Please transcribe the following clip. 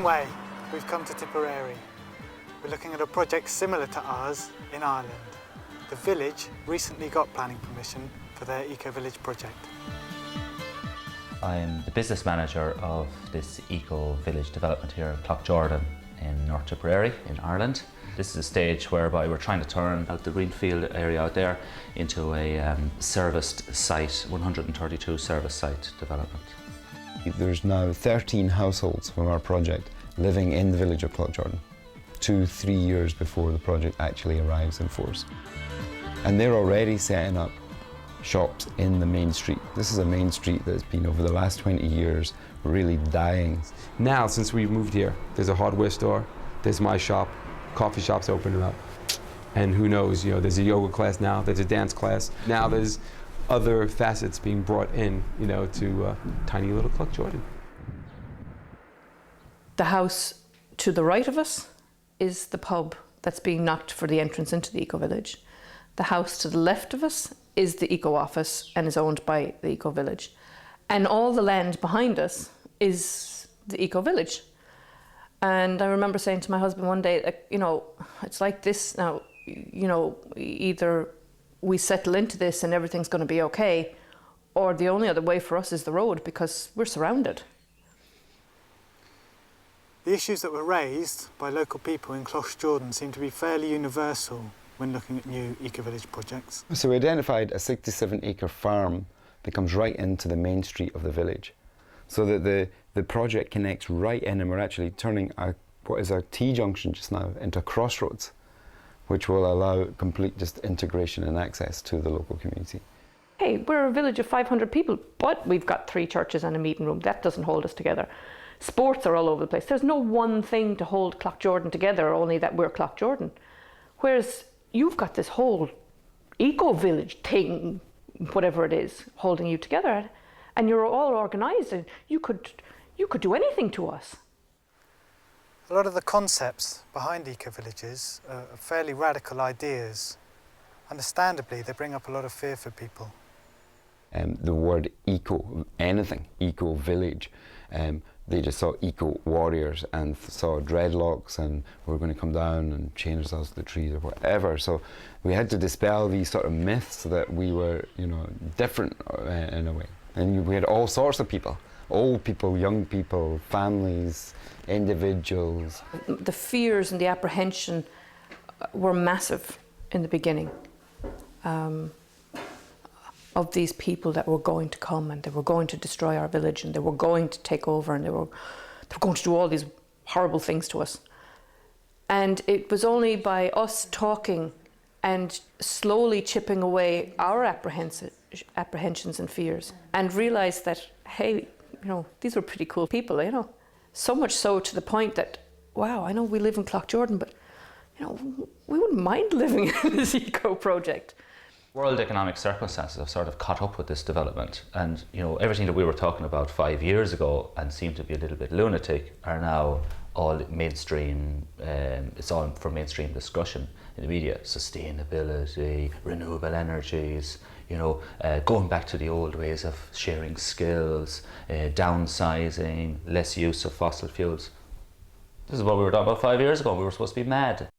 long way we've come to Tipperary. We're looking at a project similar to ours in Ireland. The village recently got planning permission for their Ecovillage project. I'm the business manager of this Ecovillage development here at Cloughjordan in North Tipperary in Ireland. This is a stage whereby we're trying to turn out the greenfield area out there into a serviced site, 132 service site development. There's now 13 households from our project living in the village of Cloughjordan, 2-3 years before the project actually arrives in force. And they're already setting up shops in the main street. This is a main street that's been, over the last 20 years, really dying. Now, since we've moved here, there's a hardware store, there's my shop, coffee shops opening up. And who knows, there's a yoga class now, there's a dance class. Now there's other facets being brought in, to tiny little Cloughjordan. The house to the right of us is the pub that's being knocked for the entrance into the Ecovillage. The house to the left of us is the Eco Office and is owned by the Ecovillage. And all the land behind us is the Ecovillage. And I remember saying to my husband one day, it's like this now, either we settle into this and everything's going to be okay, or the only other way for us is the road because we're surrounded. The issues that were raised by local people in Cloughjordan seem to be fairly universal when looking at new Ecovillage projects. So we identified a 67-acre farm that comes right into the main street of the village, so that the project connects right in, and we're actually turning what is a T-junction just now into a crossroads, which will allow complete just integration and access to the local community. Hey, we're a village of 500 people, but we've got 3 churches and a meeting room. That doesn't hold us together. Sports are all over the place. There's no one thing to hold Cloughjordan together, only that we're Cloughjordan. Whereas you've got this whole eco-village thing, whatever it is, holding you together, and you're all organised, and you could do anything to us. A lot of the concepts behind eco-villages are fairly radical ideas. Understandably, they bring up a lot of fear for people. The word eco, anything, eco-village, they just saw eco-warriors and saw dreadlocks and we're going to come down and chain ourselves to the trees or whatever. So we had to dispel these sort of myths that we were, different in a way. And we had all sorts of people, old people, young people, families, individuals. The fears and the apprehension were massive in the beginning. Of these people that were going to come and they were going to destroy our village and they were going to take over and they were going to do all these horrible things to us. And it was only by us talking and slowly chipping away our apprehensions and fears and realised that, hey, these were pretty cool people, So much so to the point that, wow, I know we live in Cloughjordan, but, we wouldn't mind living in this eco project. World economic circumstances have sort of caught up with this development, and everything that we were talking about 5 years ago and seemed to be a little bit lunatic are now all mainstream. It's all for mainstream discussion in the media. Sustainability, renewable energies, going back to the old ways of sharing skills, downsizing, less use of fossil fuels. This is what we were talking about 5 years ago. We were supposed to be mad.